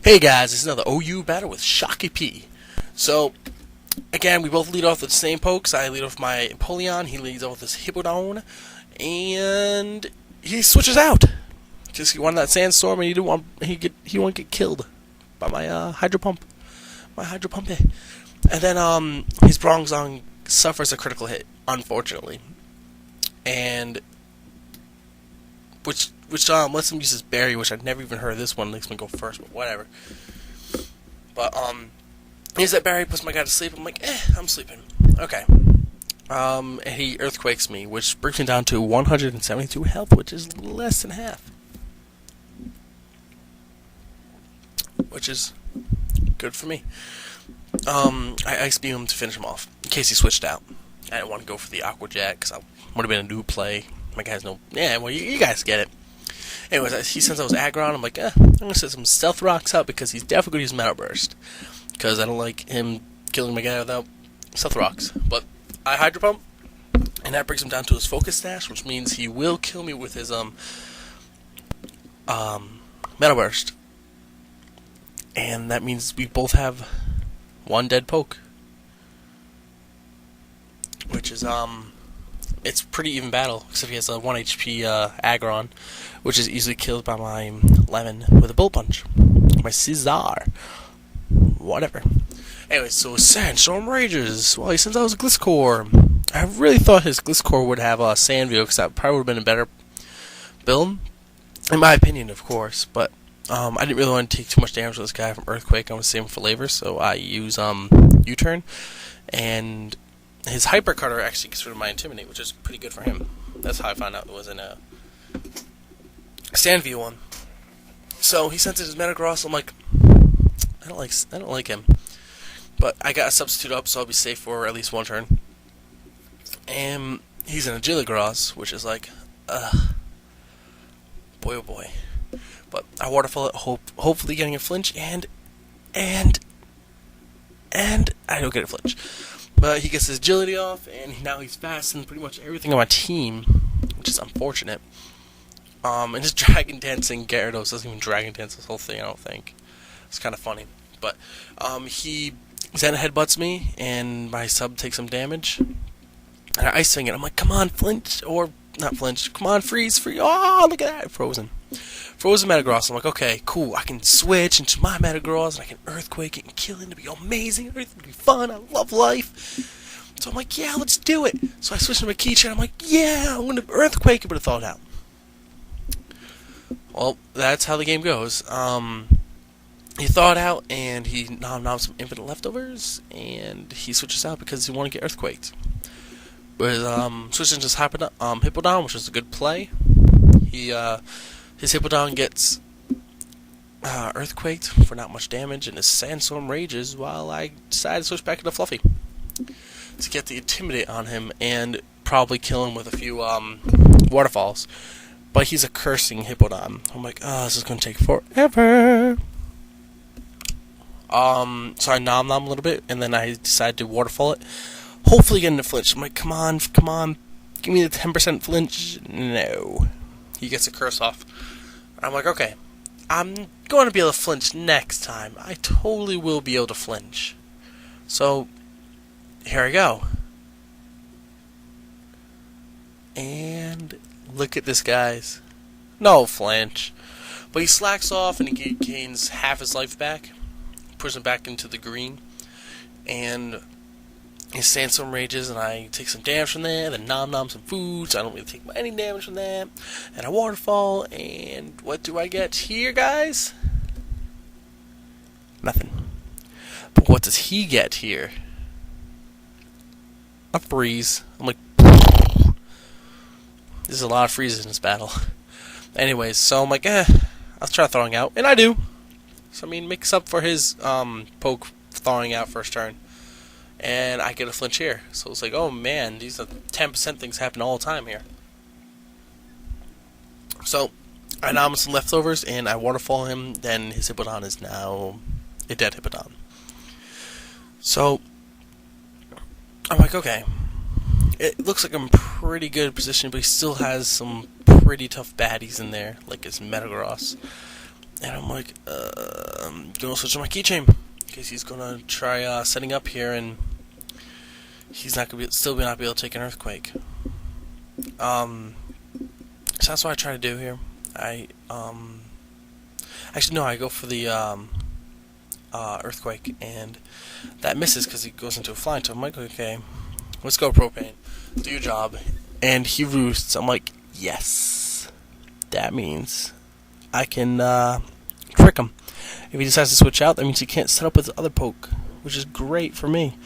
Hey guys, it's another OU battle with ShockyP. So, again, we both lead off with the same pokes. I lead off my Empoleon, he leads off with his Hippowdon, and he switches out. Just he won that sandstorm, and he won't get killed by my Hydro Pump, and then his Bronzong suffers a critical hit, unfortunately, and which lets him use his berry, which I'd never even heard of this one. Makes me go first, but whatever. But he uses that berry, puts my guy to sleep. I'm like, I'm sleeping. Okay. And he earthquakes me, which brings me down to 172 health, which is less than half, which is good for me. I Ice Beam him to finish him off, in case he switched out. I didn't want to go for the Aqua Jet, because I would have been a new play. My guy's no... Yeah, well, you guys get it. Anyways, he sends out his Aggron. I'm like, I'm going to set some Stealth Rocks out, because he's definitely going to use Metal Burst. Because I don't like him killing my guy without Stealth Rocks. But I Hydro Pump, and that brings him down to his Focus Dash, which means he will kill me with his Metal Burst. And that means we both have one dead poke. Which is, it's pretty even battle, except he has a 1 HP Aggron, which is easily killed by my Lemon with a Bullet Punch. My Caesar. Whatever. Anyway, so Sandstorm rages. Well, he sends out his Gliscor. I really thought his Gliscor would have a Sandview, because that probably would have been a better build. In my opinion, of course. But I didn't really want to take too much damage with this guy from Earthquake. I want to save him for later, so I use U-Turn. And his Hyper Cutter actually gets rid of my Intimidate, which is pretty good for him. That's how I found out it was in a Sandview one. So he sends in his Metagross. I'm like, I don't like him. But I got a substitute up, so I'll be safe for at least one turn. And he's an Agiligross, which is like, boy oh boy. But I Waterfall it, hopefully getting a flinch, and I don't get a flinch. But he gets his agility off, and now he's fast and pretty much everything on my team, which is unfortunate. And his Dragon Dancing Gyarados doesn't even Dragon Dance this whole thing, I don't think. It's kind of funny. But he Zen headbutts me, and my sub takes some damage. And I Ice Swing it. I'm like, come on, flinch, or not flinch. Come on, freeze, freeze. Oh, look at that, frozen Metagross. I'm like, okay, cool. I can switch into my Metagross, and I can Earthquake it and kill it. It'll be amazing. Everything will be fun. I love life. So I'm like, yeah, let's do it. So I switch to my Keychain. I'm like, yeah, I'm going to Earthquake it, but it thawed out. Well, that's how the game goes. He thawed out, and he nom some infinite leftovers, and he switches out because he want to get Earthquaked. With switching to his Hippowdon, which is a good play. His Hippowdon gets Earthquaked for not much damage, and his Sandstorm rages while I decide to switch back into Fluffy to get the Intimidate on him and probably kill him with a few Waterfalls. But he's a cursing Hippowdon. I'm like, this is going to take forever. So I nom a little bit, and then I decide to Waterfall it. Hopefully getting a flinch. I'm like, come on, give me the 10% flinch. No. He gets a curse off. I'm like, okay, I'm going to be able to flinch next time. I totally will be able to flinch. So, here I go. And look at this, guys. No flinch. But he slacks off, and he gains half his life back. Pushes him back into the green. And his Sandstorm rages, and I take some damage from that, and nom some food, so I don't really take any damage from that. And I Waterfall, and what do I get here, guys? Nothing. But what does he get here? A freeze. I'm like, there's a lot of freezes in this battle. Anyways, so I'm like, I'll try throwing out, and I do. So I mean, makes up for his poke thawing out first turn. And I get a flinch here. So it's like, oh man, these are 10% things happen all the time here. So I nom some leftovers, and I Waterfall him. Then his Hippowdon is now a dead Hippowdon. So I'm like, okay, it looks like I'm in pretty good position, but he still has some pretty tough baddies in there, like his Metagross. And I'm like, Gonna switch to my keychain because he's gonna try setting up here, and he's not gonna still not be able to take an earthquake. So that's what I try to do here. Actually no, I go for the earthquake, and that misses because he goes into a flying. So I'm like, okay, let's go propane, do your job, and he roosts. I'm like, yes, that means I can trick him. If he decides to switch out, that means he can't set up with the other poke, which is great for me.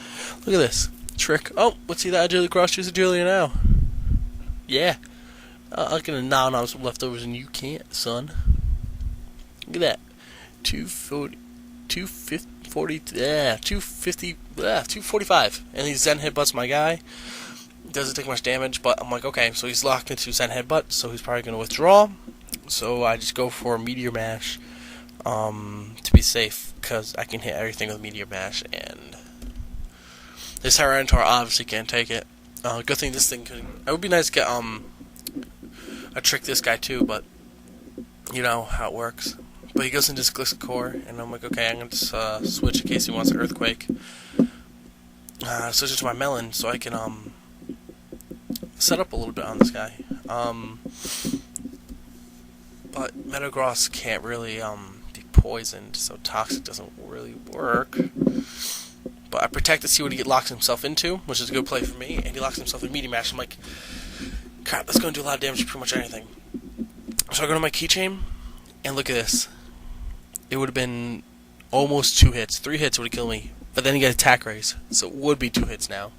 Look at this trick. Oh, let's see that agility cross choose agility now. Yeah, I can now some leftovers, and you can't, son. Look at that, 240, 245, and he's Zen headbutts my guy. Doesn't take much damage, but I'm like, okay, so he's locked into Zen headbutt, so he's probably gonna withdraw. So I just go for Meteor Mash to be safe, because I can hit everything with Meteor Mash, and this Tyranitar obviously can't take it. Good thing this thing could. It would be nice to get a trick this guy too, but you know how it works. But he goes into his Gliscor, and I'm like, okay, I'm going to switch in case he wants an Earthquake. Switch it to my Melon so I can set up a little bit on this guy. But Metagross can't really be poisoned, so Toxic doesn't really work. But I protect to see what he locks himself into, which is a good play for me, and he locks himself in Meteor Mash. I'm like, crap, that's going to do a lot of damage to pretty much anything. So I go to my keychain, and look at this. It would have been almost 2 hits. 3 hits would have killed me. But then he got attack raise, so it would be 2 hits now.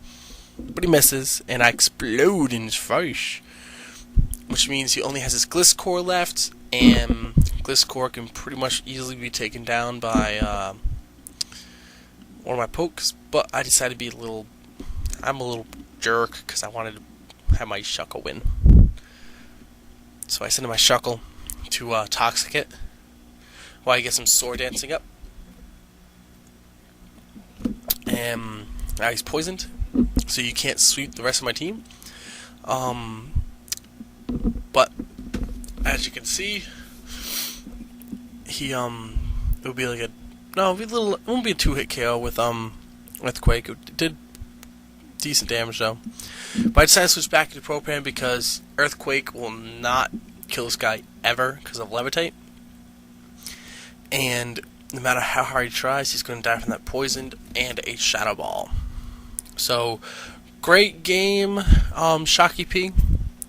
But he misses, and I explode in his face. Which means he only has his Gliscor left, and Gliscor can pretty much easily be taken down by one of my pokes. But I decided to be I'm a little jerk, because I wanted to have my Shuckle win. So I send my Shuckle to Toxic it, while he gets some sword dancing up. And now he's poisoned, so you can't sweep the rest of my team. But as you can see, he it would be like it won't be a 2-hit KO with Earthquake. It did decent damage though. But I decided to switch back into Propane because Earthquake will not kill this guy ever because of Levitate. And no matter how hard he tries, he's going to die from that poisoned and a Shadow Ball. So, great game, ShockyP.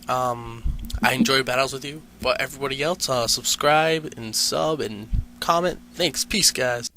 I enjoy battles with you, but everybody else, subscribe and sub and comment. Thanks. Peace, guys.